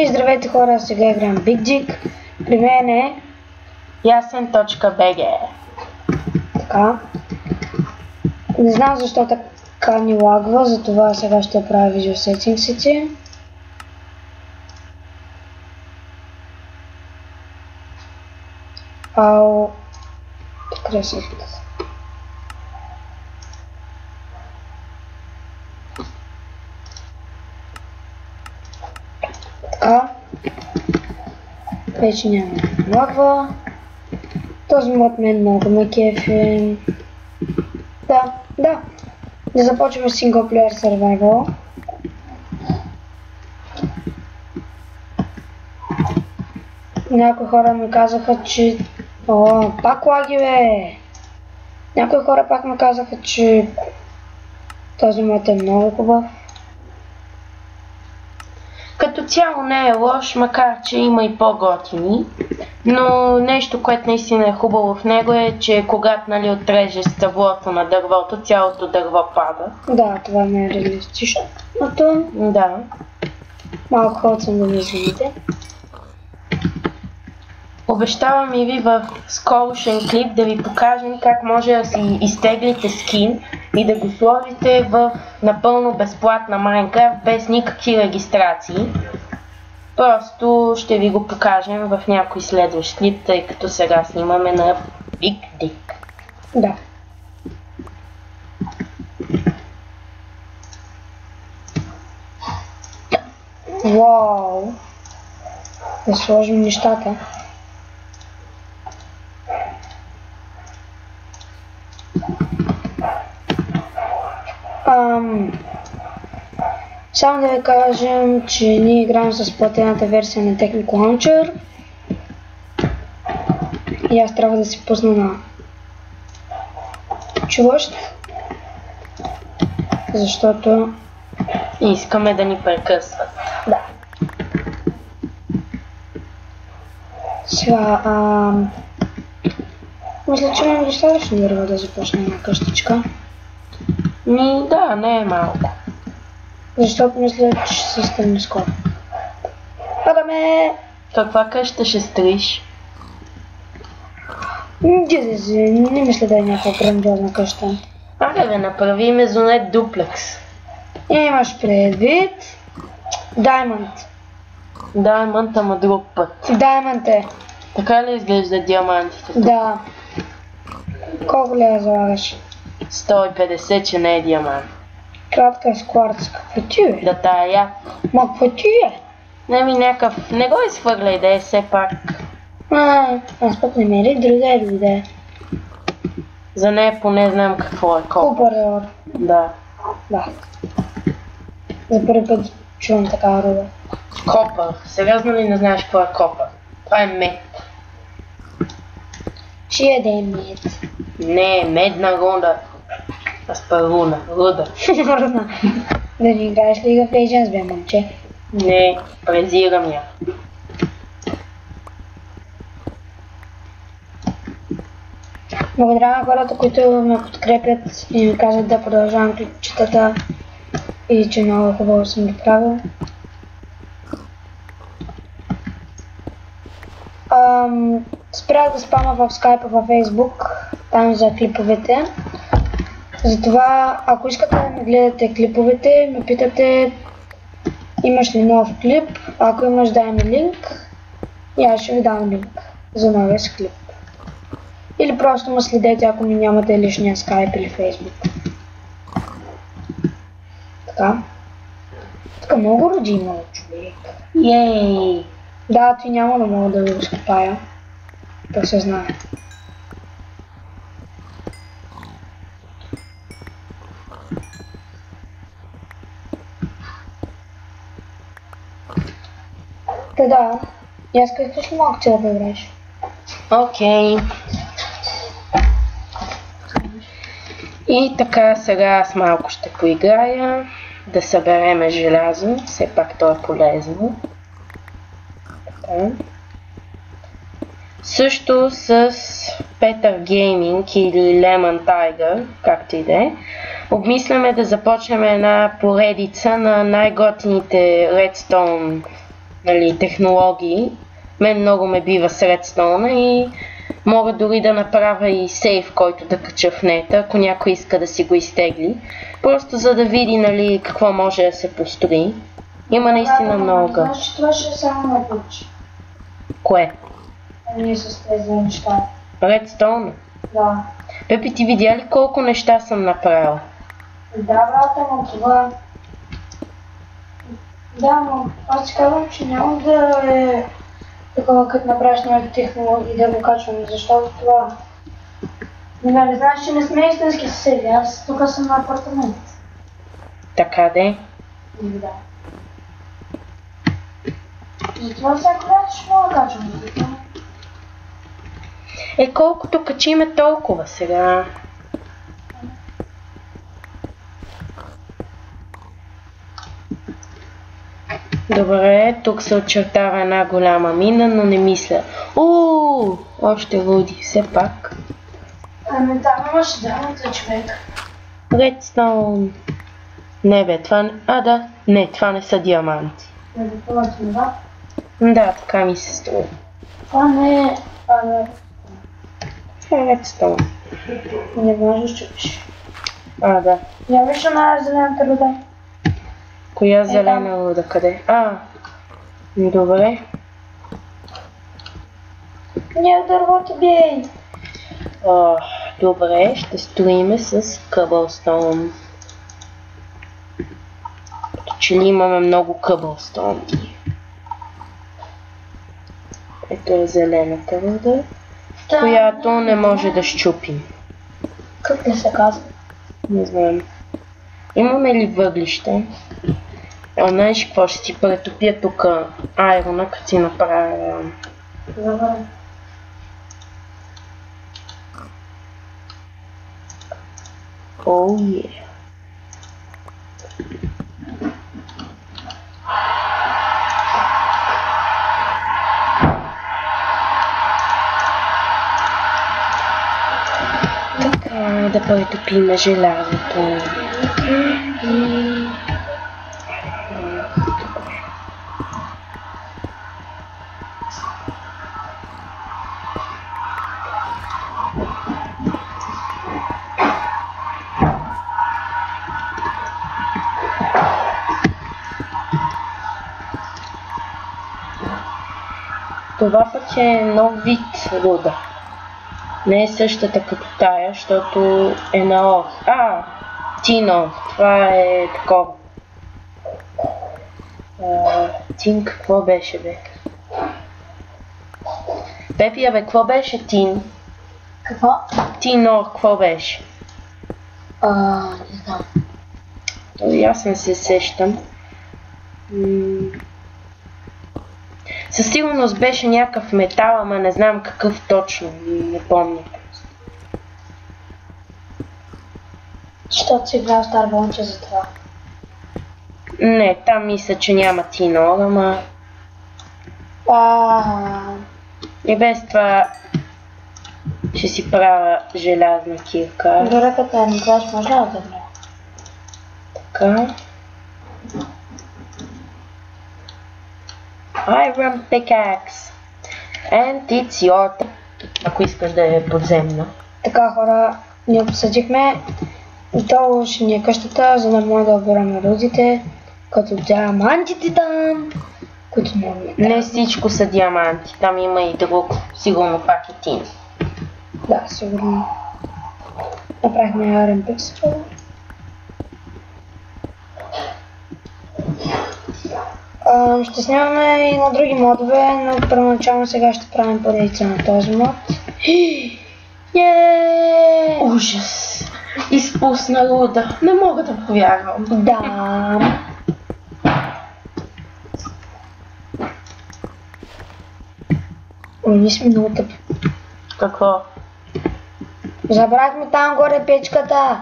И здравейте хора, сега играем Big Jig. При мен е Ясен.bg. Така. Не знам защо така ни лагва, затова сега ще правя видео сетингсите. Ау. Къде се иска? Така. Вече няма лагва. Този мод мен много ме кефи. Да започваме с синглплеер survival. Някои хора ми казаха, че... О, пак лаги бе! Някои хора пак ми казаха, че този мод е много хубав. Като цяло не е лош, макар че има и по-готини. Но нещо, което наистина е хубаво в него е, че когато отрежеш стъблото на дървото, цялото дърво пада. Да, това не е реалистично. Да. Малко ход съм да ми извините. Обещавам и ви в скорошен клип да ви покажем как може да си изтеглите скин и да го сложите в напълно безплатна Minecraft без никакви регистрации. Просто ще ви го покажем в някой следващ клип, тъй като сега снимаме на Big Jig. Да. Вау! Да сложим нещата. Само да ви кажем, че ние играем с платената версия на Technical Launcher. И аз трябва да си пусна на чуващ. Защото искаме да ни прекъсват. Да. Сега, мисля, че имам достатъчно дърва да започнем една къщичка. Да, не е малко. Защото мисля, че ще се стане скоро. Падаме! Каква къща ще строиш? Не мисля да е някаква грандиозна къща. Да направи мезонет дуплекс. Имаш предвид Diamond. Diamond, ама друг път. Diamond е. Така ли изглежда диамантите? Да. Колко ли я залагаш? 150, че не е диамант. Кратка с кварц. Какво ти е? Да тая. Ма какво ти е? Някакъв... Не го изхвърляй, да е все пак. Аз пък намерих друга идея. За нея поне знам какво е Купър е ор. Да. Да. За първи път чувам такава руда. Копър. Сериозно ли не знаеш какво е копър? Това е мед. Ще яде мед. Не, медна руда. Аспаруна. Руда. Руда. Да ни играеш League of Legends, бе, момче. Не, презирам я. Благодаря на хората, които ме подкрепят и ми казват да продължавам клипчетата и че много хубаво съм ги правил. Спрях да спама в Skype, във Facebook, там за клиповете. Затова, ако искате да ми гледате клиповете, ме питате имаш ли нов клип. Ако имаш, дай ми линк и аз ще ви дам линк за новия клип. Или просто ме следете, ако ми нямате лишния Skype или Facebook. Така. Така много роди много човек. Йей! Да, ти няма да мога да го скипая. Да се знае. Да, и аз какво ще мога да играеш? Окей. И така, сега аз малко ще поиграя. Да събереме желязо, все пак то е полезно. Така. Също с Peter Gaming или Lemon Tiger, както и да е, обмисляме да започнем една поредица на най-готините Redstone нали, технологии. Мен много ме бива Redstone и мога дори да направя и сейф, който да кача в нета, ако някой иска да си го изтегли. Просто за да види, нали, какво може да се построи. Има наистина много. Знаеш, че това ще само не получи. Кое? Ние с тези неща. Redstone? Да. Пепи, ти видя ли колко неща съм направил? Да, брата, но това... Да, но аз ти казвам, че няма да е такова, като направиш новите технологии да го качваме, защото това... Нали, знаеш, че не сме истински съседи, аз тук съм на апартамент. Така де? Да. Затова всяко лято ще мога да качваме. Колкото качиме толкова сега. Добре, тук се очертава една голяма мина, но не мисля. Още луди, все пак. Ами там имаше драмата, човек. Redstone. Не бе, това не... да. Не, това не са диаманти. Не допълвате, да? Да, така ми се струва. Това не е... Redstone. Не можеш да чупиш. Да. Нямаш една зелената руда. Коя зелена луда? Къде? Добре. Няма дървото бей. Добре, ще строиме с къбълстоун. Като че ли имаме много къбълстоун. Ето е зелената руда, която не може да щупим. Как ли се казва? Не знам. Имаме ли въглища? Знаеш какво, ще си претопя тук айрона, като си направя... Добре. Yeah. Така, да претопим желязото. Това пък е нов вид руда. Не е същата като тая, защото е на ор. Тино. Това е такова. Тин какво беше, бе? Пепия, бе, какво беше тин? Какво? Тинор, какво беше? Не знам. Аз не се сещам. Със сигурност беше някакъв метал, ама не знам какъв точно, не помня. Защото си играл стар бонче за това. Не, там мисля, че няма тинор, ама... И без това ще си правя желязна кирка. Дори като не знаеш, може да бъде. Така. Iron pickaxe. And it's your turn. Ако искаш да е подземна. Така, хора, ние посетихме долу ще ни е къщата, за да може да обираме рудите, като диамантите там, които не всичко са диаманти, там има и друг, сигурно пак е тин. Да, сигурно. Направихме Iron Pixel. Ще снимаме и на други модове, но първоначално сега ще правим поредица на този мод. Ужас! Изпусна руда. Не мога да повярвам. Да. Ние сме много тъпи. Какво? Забрахме там горе печката.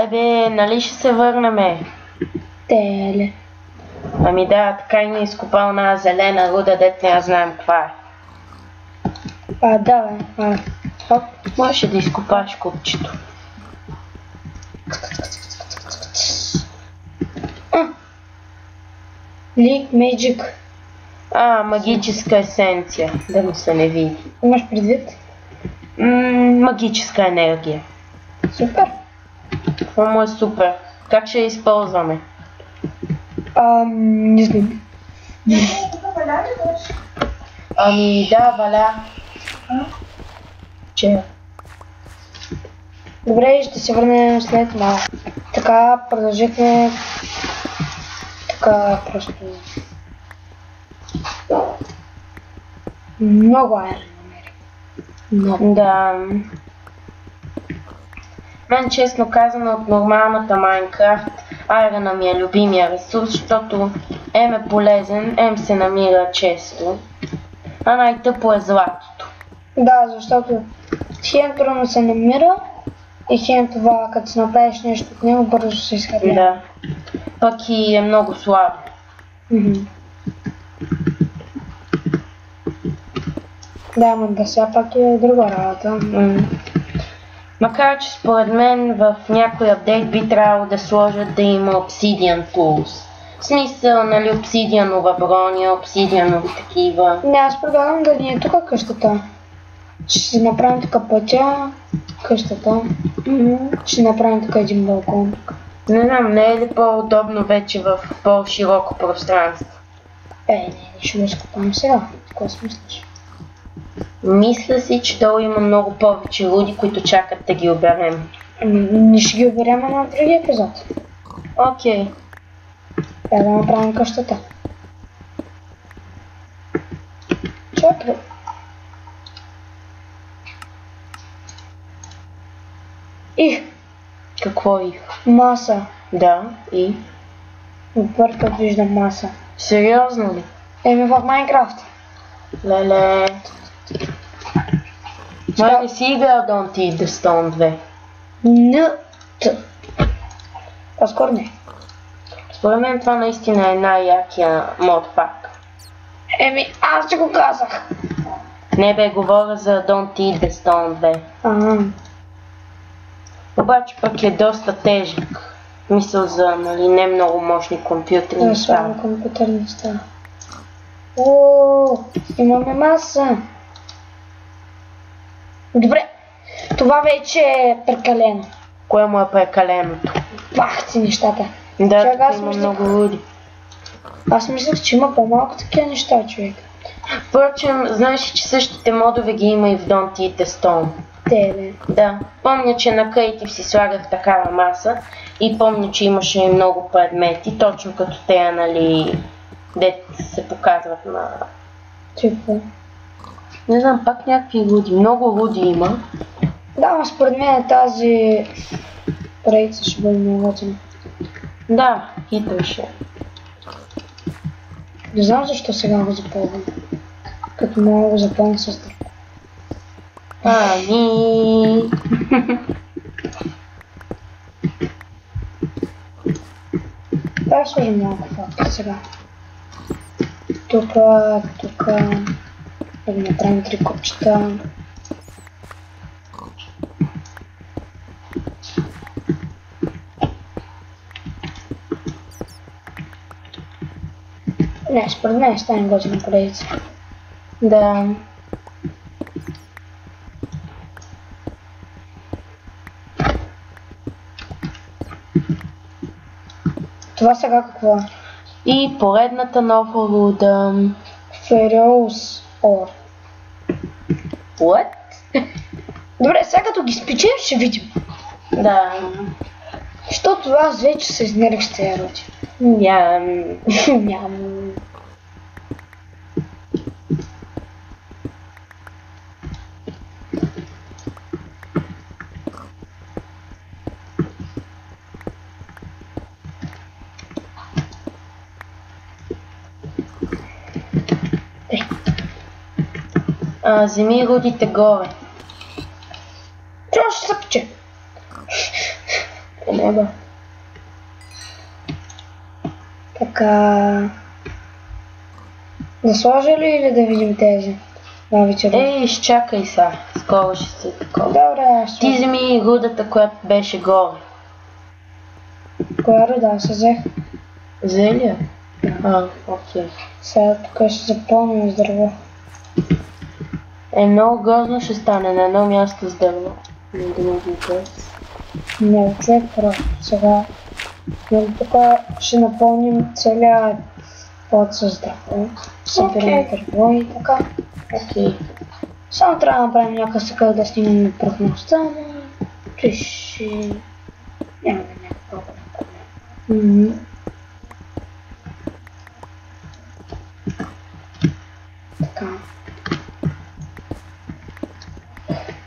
Бе, нали ще се върнеме? Теле. Ами да, така и не изкопал на зелена руда, дет не знаем каква е. Да, бе. Хоп, можеш да изкопаш купчето. League Magic. Магическа есенция, да му се не види. Имаш предвид? Магическа енергия. Супер. Това му е супер. Как ще я използваме? Не знам. Да, валя. Че? Добре, ще се върнем след малко. Така, продължихме. Така, просто... Много айрон намерих. Много. Да. Мен, честно казано, от нормалната Майнкрафт, айрона ми е любимия ресурс, защото е полезен, се намира често, а най-тъпо е златото. Да, защото хем трудно се намира и хем това, като си направиш нещо от него, бързо се изхвърля. Да. Пък и е много слабо. Да, но да сега пак е друга работа. Макар че според мен в някой апдейт би трябвало да сложат да има Obsidian Tools. В смисъл, нали, обсидианова броня, обсидианови такива. Не, аз предлагам да ни е тук къщата. Ще си направим тук пътя, къщата. Ще направим тук един балкон. Не знам, не е ли по-удобно вече в по-широко пространство? Не, ще го изкопам сега. Какво си мислиш? Мисля си, че долу има много повече луди, които чакат да ги оберем. Не ще ги оберем на другия епизод. Окей. Да направим къщата. Чакай. И Какво и? маса. Да, и? Първи път виждам маса. Сериозно ли? В Майнкрафт. Леле. Май не си играл Don't Eat the Stone 2. По-скоро не. Според мен това наистина е най-якия мод пак. Аз ще го казах. Не бе, говоря за Don't Eat the Stone 2. Обаче пък е доста тежък. Мисъл за, нали, не много мощни компютри. Да, слава компютърни неща. Имаме маса. Добре, това вече е прекалено. Кое му е прекаленото? Пах си нещата. Да, тук има много луди. Аз мислех, че има по-малко такива неща, човек. Впрочем, знаеш ли, че същите модове ги има и в Don't Eat the Stone? Да. Помня, че на Creative си слагах такава маса и помня, че имаше и много предмети, точно като те, нали, дето се показват на... Типа. Не знам, пак някакви луди. Много луди има. Да, но според мен тази рейца ще бъде много готина. Да, хитър ще. Не знам защо сега го запълвам. Като мога го запълня с друг. Да, сложим малко фактор сега. Тук, да ги направим 3 копчета. Не, според мен ще стане готина поредица. Да. Това сега какво е? И поредната нова луда. Ferrous Ore. What? Добре, сега като ги спичем ще видим. Да. Защото аз вече се изнервих с тези роти. Нямам. Вземи рудите горе. Това ще се пече. Не бе. Така... Да сложа ли или да видим тези новите руди? Изчакай сега. Скоро ще се такова. Добре, аз Ти вземи рудата, която беше горе. Коя руда се взех? Взе ли я? Окей. Сега тук ще запълним с дърво. Много грозно ще стане на едно място с дърво. Не, човек просто. Сега тук ще напълним целият пот с дърво. Събираме дърво и така. Окей. Само трябва да направим някакъв така да снимем повърхността, но виж, няма да е някакъв проблем. Така.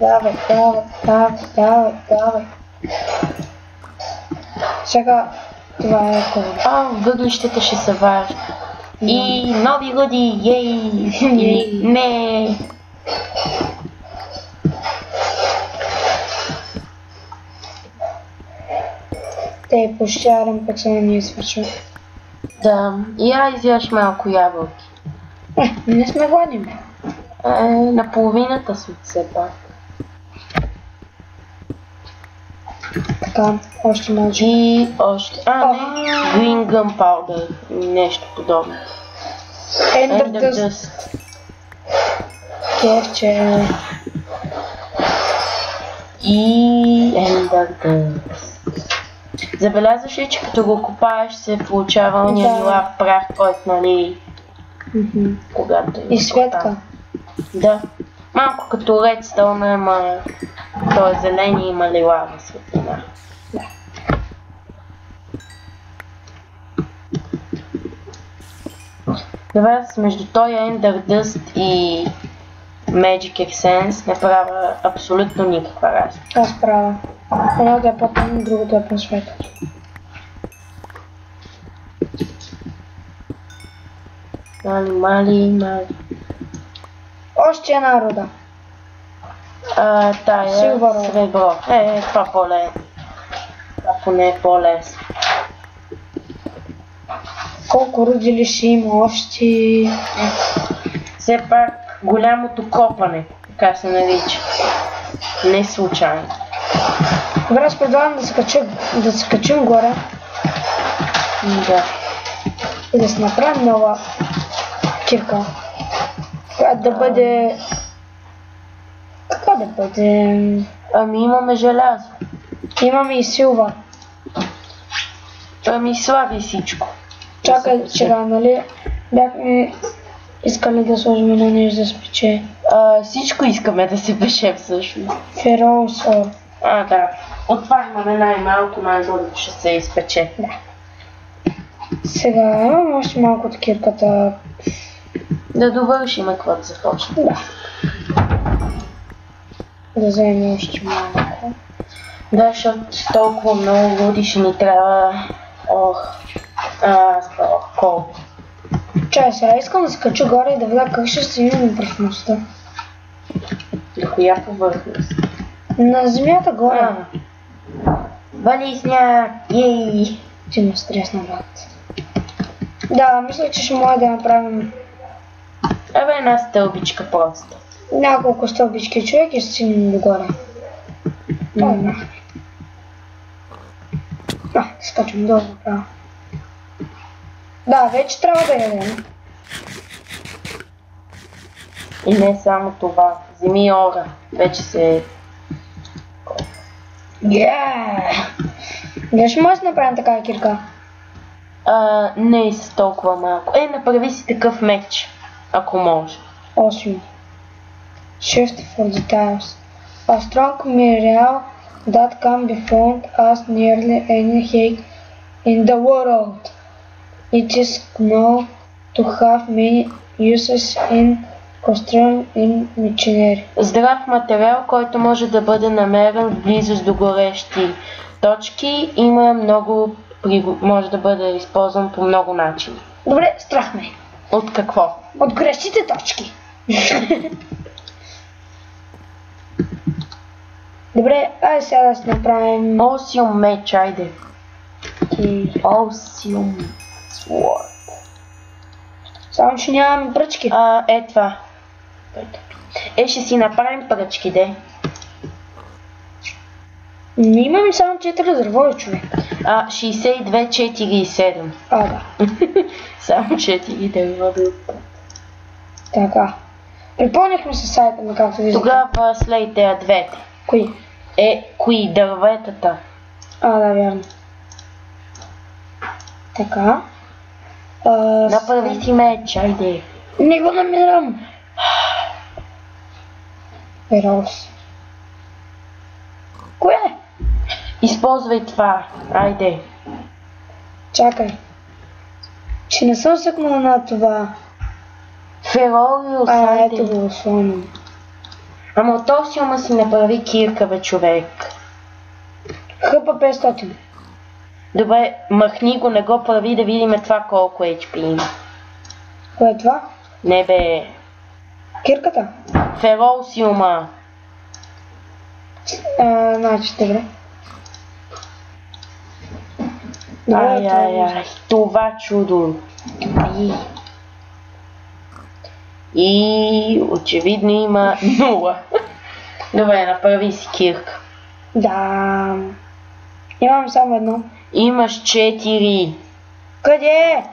Давай. Сега това е хубаво. Въглищата ще се варят. И нови руди, ей! Не! Те почти арен пък сега не е свършил. Да, я изяш малко ябълки. Не сме гладни, бе. На половината сме все пак. Така, още може. И още... не. Green Gunpowder. Нещо подобно. Ender Dust. Кефче. И Ender Dust. Забелязваш ли, че като го копаеш се получава ония лилав прах, който нали... Когато и светка. Да. Малко като Redstone, ама той е зелен и има лилава светлина. Да. Добре, между този Ender Dust и Magic Essence не правя абсолютно никаква разлика. Аз правя. Едното е по-тъмно, другото е по-светло. Мали. Още една руда. Тая сребро. Това по-лесно. Това поне е по-лесно. Колко руди ли ще има още? Все пак голямото копане, така се нарича. Не случайно. Добре, аз предлагам да се качим горе. Да. И да се направим нова кирка. Която да бъде... Каква да бъде? Имаме желязо. Имаме и силва. Слаби всичко. Чакай, сега, нали? Бяхме искали да сложим на нещо да спече. Всичко искаме да се пече всъщност. Феролс ор. Да. От това имаме най-малко, най-другото ще се изпече. Да. Сега имам още малко от кирката. Да довършим каквото започне. Да. Да вземем още малко. Да, защото толкова много води ще ни трябва... колко. Чай, сега искам да се кача горе и да видя как ще се има повърхността. До коя повърхност? На земята горе. Вали сняг, ей! Ти ме стресна, брат. Да, мисля, че ще може да направим... Една стълбичка просто. Няколко стълбички човек и ще стигнем догоре. Скачам долу направо. Да, вече трябва да ядем. И не само това. Вземи ора. Вече се... Дали ще може да направим такава кирка? Не с толкова малко. Направи си такъв меч, ако може. Awesome. Shift for details. A strong mineral that can be found as nearly anywhere in the world. It is known to have many uses in construction and machinery. Здрав материал, който може да бъде намерен в близост до горещи точки, може да бъде използван по много начини. Добре, страх ме. От какво? От горещите точки. Добре, айде сега да си направим... Осиум меч, айде. Осиум sword. Само че нямаме пръчки. Това. Ще си направим пръчки, де. Имаме само 4 дървови, човек. 62, 4 и 7. Да. Само 4 да има друг път. Така. Припомнихме се сайта на както виждате. Тогава слейте двете. Кои? Кои? Дърветата. Да, вярно. Така. Направи си меч, айде. Не го намирам. Вероятно. Кое? Използвай това, айде. Чакай. Че не съм съкнала на това. Феролиус, айде. Ето го условно. Ама от осиума си направи кирка, бе, човек. Хъпа 500. Добре, махни го, не го прави да видим това колко HP има. Кое е това? Не бе. Кирката? Феролсиума. Значи, добре. Ай, това чудо. И очевидно има 0. Добре, направи си кирка. Да. Имам само едно. Имаш 4. Къде?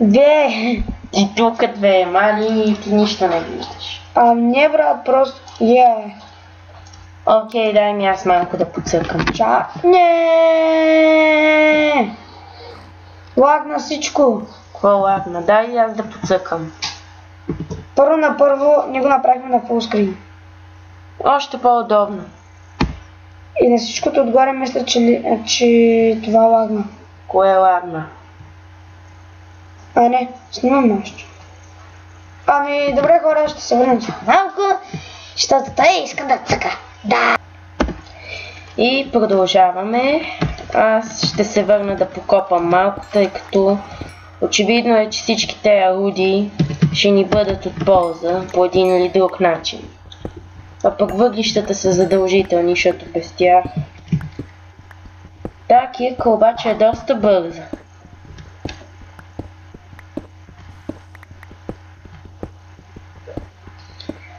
2. Ти тук 2, мали, ти нищо не виждаш. Не, брат, просто Окей, дай ми аз малко да подсъкам. Не! Лагна всичко. Какво лагна? Дай аз да подсъкам. Първо ние го направихме на фулскрин. Още по-удобно. И на всичкото отгоре мисля, че това лагна. Кое лагна? Не, снимам още. Добре хора, ще се върнем малко, защото той иска да цъка. Да! И продължаваме. Аз ще се върна да покопам малко, тъй като очевидно е, че всички тези орудии ще ни бъдат от полза по един или друг начин. А пък въглищата са задължителни, защото без тях. Та кирка обаче е доста бърза.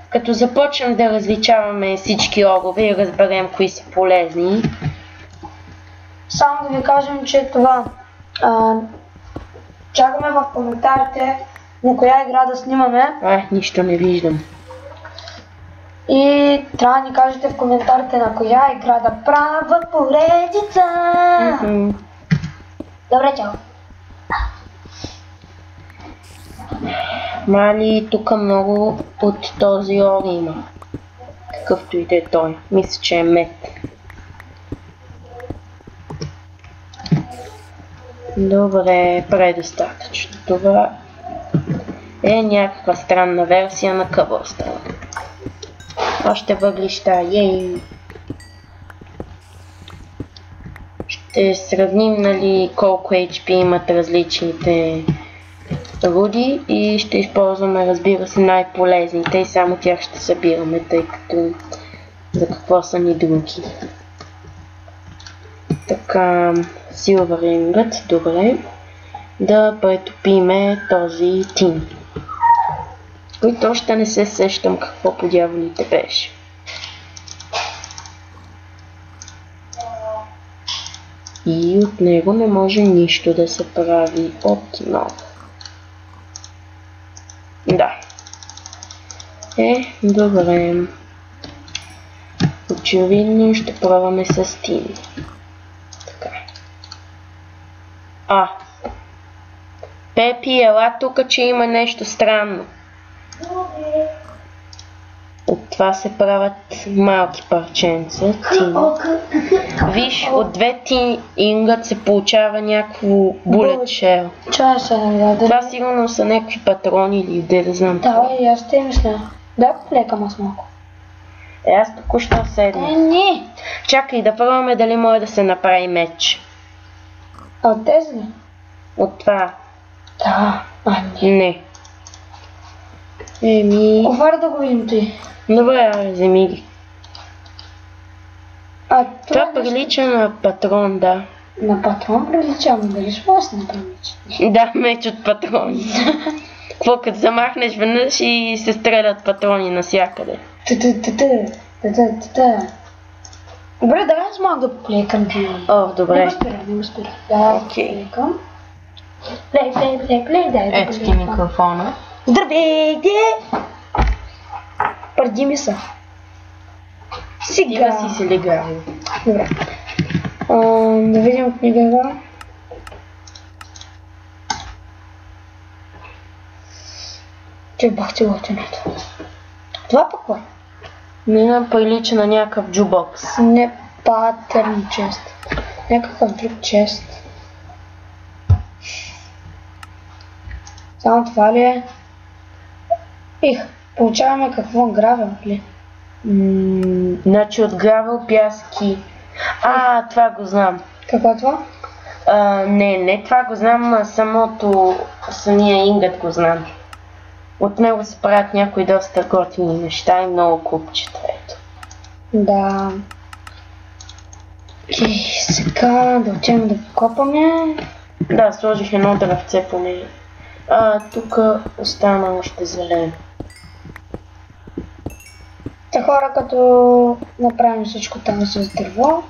Като започнем да различаваме всички орове и разберем кои са полезни. Само да ви кажем, че това чакаме в коментарите на коя игра да снимаме. Нищо не виждам. И трябва да ни кажете в коментарите на коя игра да правя поредица. Добре, чао. Мали, тук много от този ор има. Какъвто и да е той. Мисля, че е мед. Добре, предостатъчно. Това е някаква странна версия на Cobblestone. Още въглища, ей! Ще сравним, нали, колко HP имат различните руди и ще използваме, разбира се, най-полезните и само тях ще събираме, тъй като за какво са ни други. Така, Silver Ingot, добре. Да претопиме този тин. Който още не се сещам какво по дяволите беше. И от него не може нищо да се прави отново. Да. Добре. Очевидно ще пробваме с тин. Така. Пепи, ела тук, че има нещо странно. От това се правят малки парченца. Виж, от 2 тин ингът се получава някакво bullet shell. Това сигурно са някакви патрони или де да знам. Да, и аз те мисля. Да, лекам аз малко. Аз току-що седна. Не. Чакай да пробваме дали може да се направи меч. От тези ли? От това. Да, не. Говоря да го видим ти. Добре, вземи ги. Това прилича на патрон, да. На патрон прилича, ама дали ще може да се направи меч? Да, меч от патрони. Какво като замахнеш веднъж и се стрелят патрони навсякъде. Добре, дай аз малко да покликам ти. О, добре. Не го спира. Да, покликам. Плей, дай да Ето ти микрофона. Здравейте! Преди ми са. Сега. Стига си се легал. Добре. Да видим книгата. Че бахте готинето. Това пък кой? Мина прилича на някакъв джубокс. Не патърн чест. Някакъв друг чест. Само това ли е? Получаваме какво? Гравел ли? Значи от гравел, пяски. Това го знам. Какво е това? Не това го знам, а самия ингът го знам. От него се правят някои доста готини неща и много купчета, ето. Да. Окей, сега да отидем да покопаме. Да, сложих едно дръвце по нея. Тук остана още зелено. Та хора, като направим всичко там с дърво,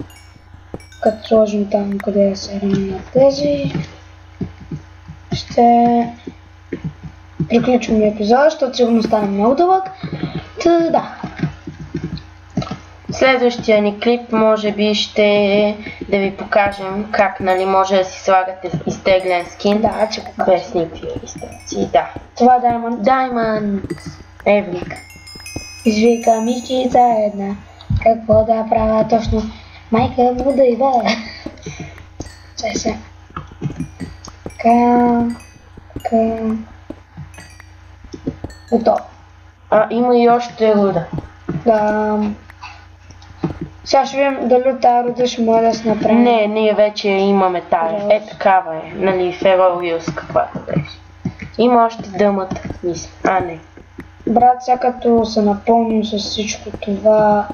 като сложим там къде се реминат тези, ще приключим епизода, защото сигурно стане много дълъг. Да. Следващия ни клип може би ще е да ви покажем как може да си слагате изтеглен скин. Да, че покажем. Без никакви регистрации, да. Това е Diamond. Diamond Еврик. Извика мишчица една. Какво да правя точно? Майка му да иде. Чай се. Готово. Има и още руда. Да. Сега ще видим дали от тази руда ще може да се направим. Не, ние вече имаме тая. Такава е. Feral Use каквато беше. Има още дъмата, мисля. Не. Брат, сега като се напълним с всичко това...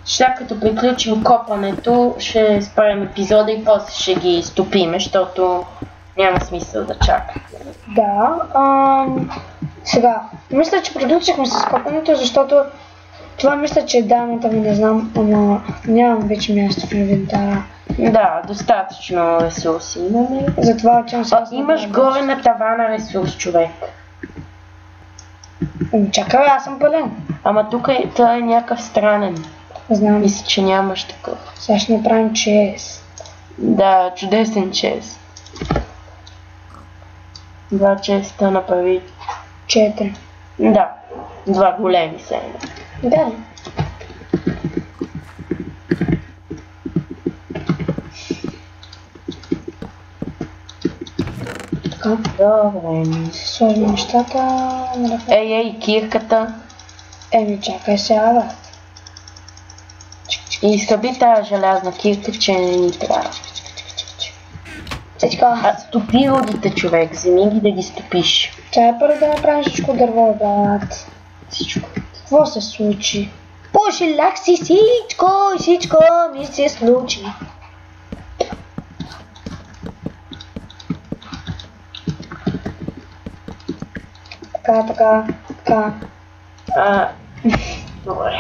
Сега като приключим копането, ще спрем епизода и после ще ги изтопиме, защото няма смисъл да чакаме. Да, сега, мисля, че приключихме с копането, защото това мисля, че е дамата ми, не знам, ама нямам вече място в инвентара. Да, достатъчно ресурси имаме. Затова отивам сега. Имаш горе на тавана ресурс, човек. Чакай, аз съм пълен. Ама тук той е някакъв странен. Знам. Мисля, че нямаш такъв. Сега ще направим чест. Да, чудесен чест. 2 честа направи. 4. Да, 2 големи са. Да. Така. Добре. Сложим нещата. Ей, кирката. Чакай сега, брат. И изхъби тази желязна кирка, че не ни трябва. Стопи родите, човек. Вземи ги да ги стопиш. Чай първо да направим всичко дърво, брат. Всичко. Какво се случи? Пожелах си всичко ми се случи. Така. Добре.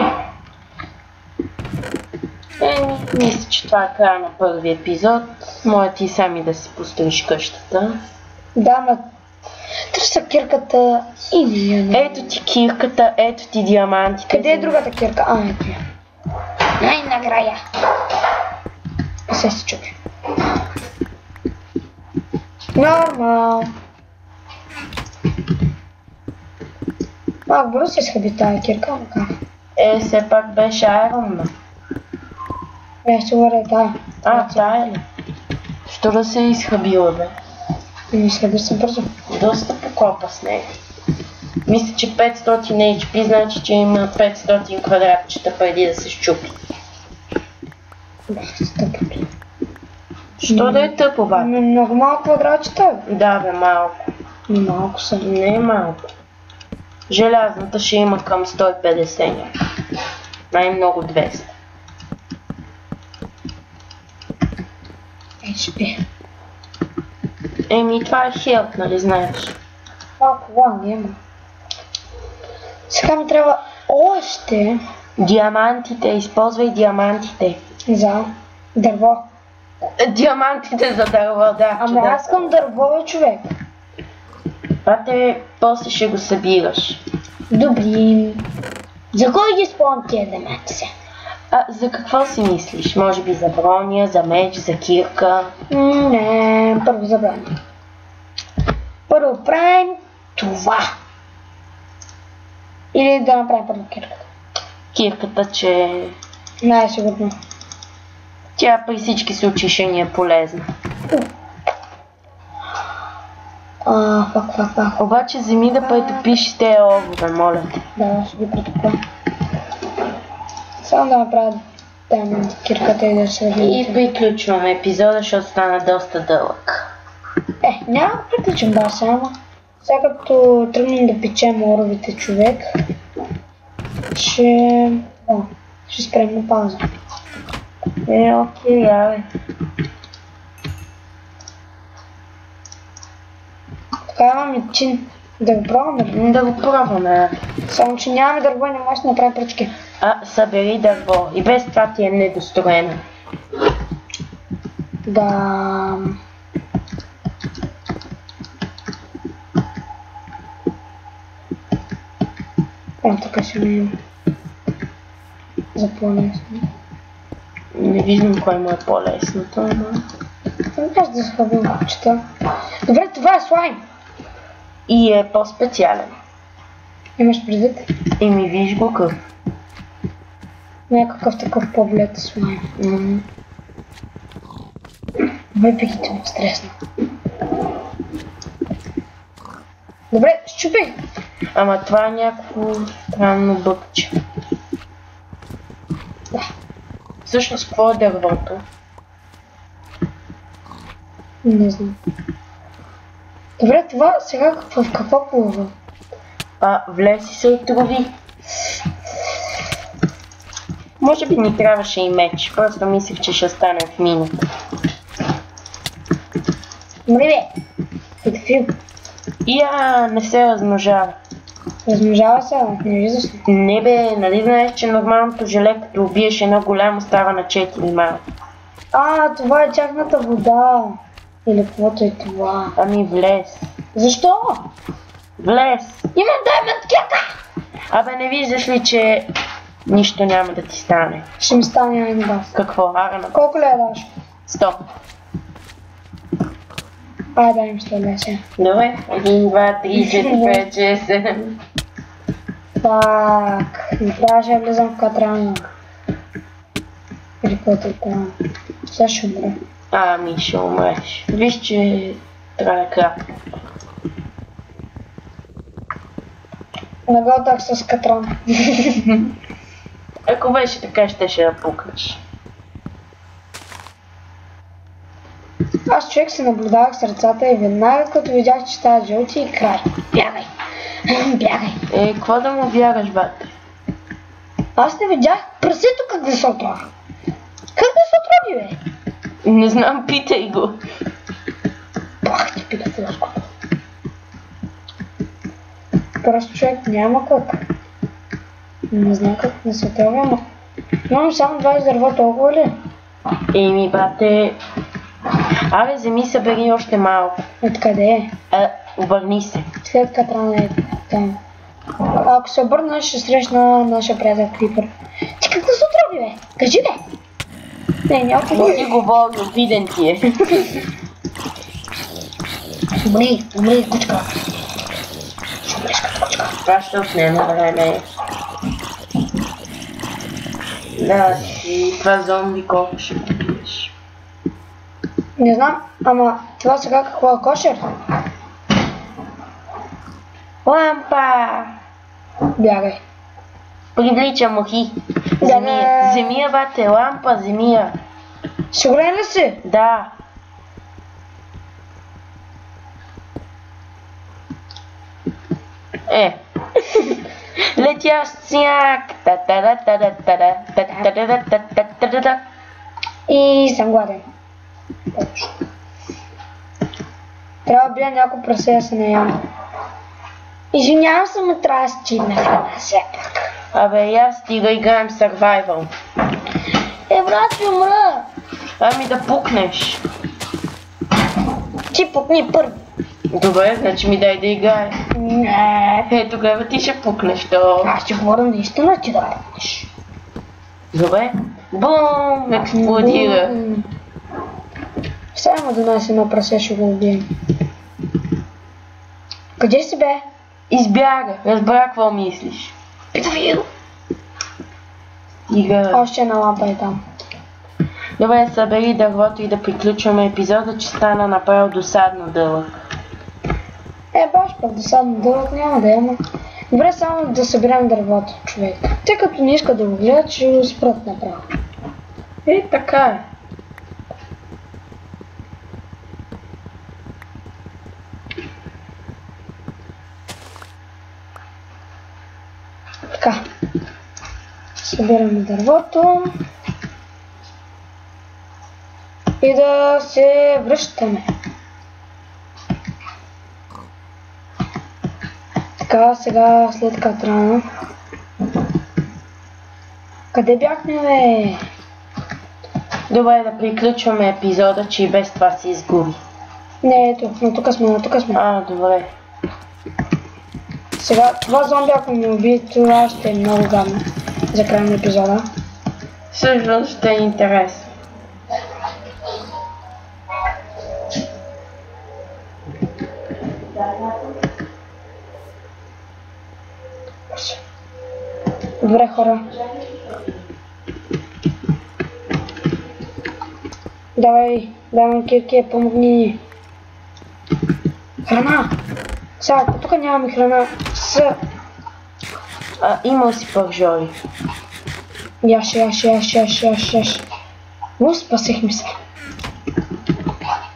Мисля, че това е края на първи епизод. Моля ти сами да си построиш къщата. Да, ма търся кирката и ние. Ето ти кирката, ето ти диамантите. Къде е другата кирка? Ето я. Най-накрая. Се чупи. Нормал. Малко бързо се изхъби тая кирка, ама как? Все пак беше айронна. Ще говоря тая. Тая ли? Що да се е изхъбила, бе? Изхъби се бързо. Доста покопа с нея. Мисля, че 500 HP, значи, че има 500 квадратчета преди да се щупи. Тъпото. Що да е тъпо, бе? Много малко квадратчета. Да, бе, малко. Малко са. Не е малко. Желязната ще има към 150 някак. Най-много 200. HP. Това е хелт, нали знаеш? Малко вон няма. Сега ми трябва още Диамантите, използвай диамантите. За дърво. Диамантите за дърво, да. Ама аз искам дърво, бе, човек. Бате, после ще го събираш. Добри. За кой ги спомням тия диаманти сега? За какво си мислиш? Може би за броня, за меч, за кирка? Не, първо за броня. Първо правим това. Или да направим първо кирката. Кирката, че Най-сигурно. тя при всички случаи ще ни е полезна. Фак. Обаче вземи да претопиш тези овове, моля те. Да, ще ги претопя. Само да направя кирката и да се види. И приключваме епизода, защото стана доста дълъг. Няма да приключим баса, ама сега като тръгнем да печем оровите, човек, ще спрем на пауза. Окей, абе. Така имаме чин да го пробваме. Да го пробваме. Само че нямаме дърво и не можеш да направим пръчки. Събери дърво. И без това ти е недостроена. Да. Така ще ми за по-лесно. Не виждам кой му е по-лесното, ама... Аз да сходим кучета. Добре, това е слайм. И е по-специален. Имаш предвид? И ми виж го къв. Някакъв такъв поглед слайм. Въпиките му стресно. Добре, щупи! Ама това е някакво странно бъкче. Да. Всъщност, какво е дървото? Не знам. Добре, това сега в какво плува? Влез и се отрови. Може би ни трябваше и меч. Просто мислех, че ще стане в минута. Мри бе! Фил. Не се размножава. Размножава се, не виждаш ли? Не бе, нали знаеш, че нормалното желе, като убиеш едно голямо, става на 4 малко. Това е тяхната вода. Или каквото е това. Ами влез. Защо? Влез. Имам даймонд кирка! Не виждаш ли, че нищо няма да ти стане? Ще ми стане един бас. Какво? Арана? Колко ли даш? 100. Дай им 100 леса. Добре. 1, 2, 3, 4, 5, 6, 7. Так, не трябваше да влизам в катрана. Или което е там. Сега ще умре. Ще умреш. Виж, че трябва кратко. Наготах с катрана. Ако беше така, ще да пукнеш. Аз човек се наблюдавах сърцата и веднага като видях, че стават жълти и край. Бягай! Бягай! Какво да му бягаш, бате? Аз не видях прасето как да се отрови. Как да се отрови, бе? Не знам, питай го. Пах ти пита флашко. Просто човек няма как. Не знам как да се отрови, ама... Имам само 20 дърва, толкова ли? Бате... вземи събери още малко. Откъде е? Обърни се. След катрана е там. Ако се обърна, ще срещна нашия приятел Крипър. Ти как да се отрови, бе? Кажи, бе! Не, няма какво. Не ти говори, виден ти е. Умри, кучка. Ще умреш като кучка. Това ще отнема време. Да, и това зомби колко ще побиеш. Не знам, ама това сега какво е кошер? Лампа! Бягай. Привлича мухи. Вземи я, бате, лампа, вземи я. Сигурен ли си? Да. Летящ сняг. И съм гладен. Трябва да бия някой прасе да се наям. Извинявам се, но трябва да стигна храна все пак. Абе, я стига играем Survival. Брат, ще умра. Ами да пукнеш. Ти пукни първи. Добре, значи ми дай да играе. Не. Тогава ти ще пукнеш, то. Аз ще говоря наистина, ти да пукнеш. Добре. Бум! Експлодира. Само до нас едно прасе ще го убием. Къде си бе? Избяга. Разбра какво мислиш. Педофил. Стига. Още една лампа е там. Добре, събери дървото и да приключваме епизода, че стана направо досадно дълъг. Баш пък досадно дълъг няма да има. Добре, само да съберем дървото, човек. Те като не искат да го гледат, ще го спрат направо. Така е. Така. Събираме дървото. И да се връщаме. Така, сега след катрана. Къде бяхме, бе? Добре, да приключваме епизода, че и без това се изгуби. Не, ето, но тук сме. Добре. Сега, това зомби, ако ми убие, това ще е много гадно за края на епизода. Също ще е интересно. Добре, хора. Давай, Кирки, помогни ни. Храна! Сега, тук нямаме храна. Имал си пържоли. Яш. Спасихме се.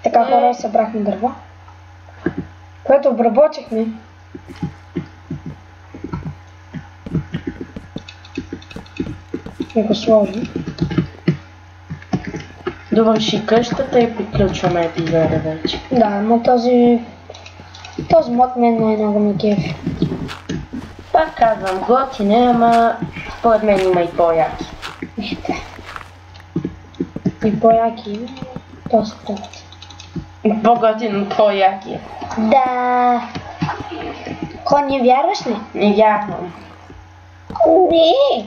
Така, хора, събрахме дърва, което обработихме. И го сложим. Довърши къщата и приключваме епизода вече. Да, но този мод мен най-много ми кефи. Пак казвам, готин е, ама според мен има и по-яки. И по-яки, то са това. По-готин от по-яки. Да. Не вярваш ли? Не вярвам. Не.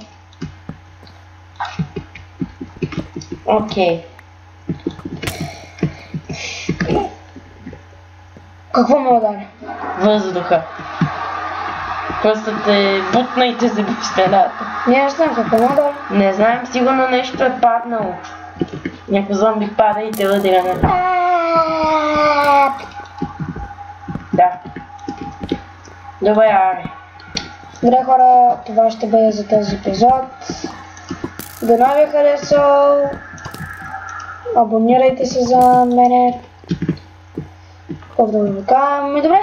Окей. Какво ме удари? Въздуха. Просто те бутна и те заби в стената. Не знам какво ме удари. Не знаем, сигурно нещо е паднало. Някой зомби пада и те удря на. Да. Добре, аре. Добре, хора, това ще бъде за този епизод. Дано ви е харесал. Абонирайте се за мене. Какво да ви кажа? Добре.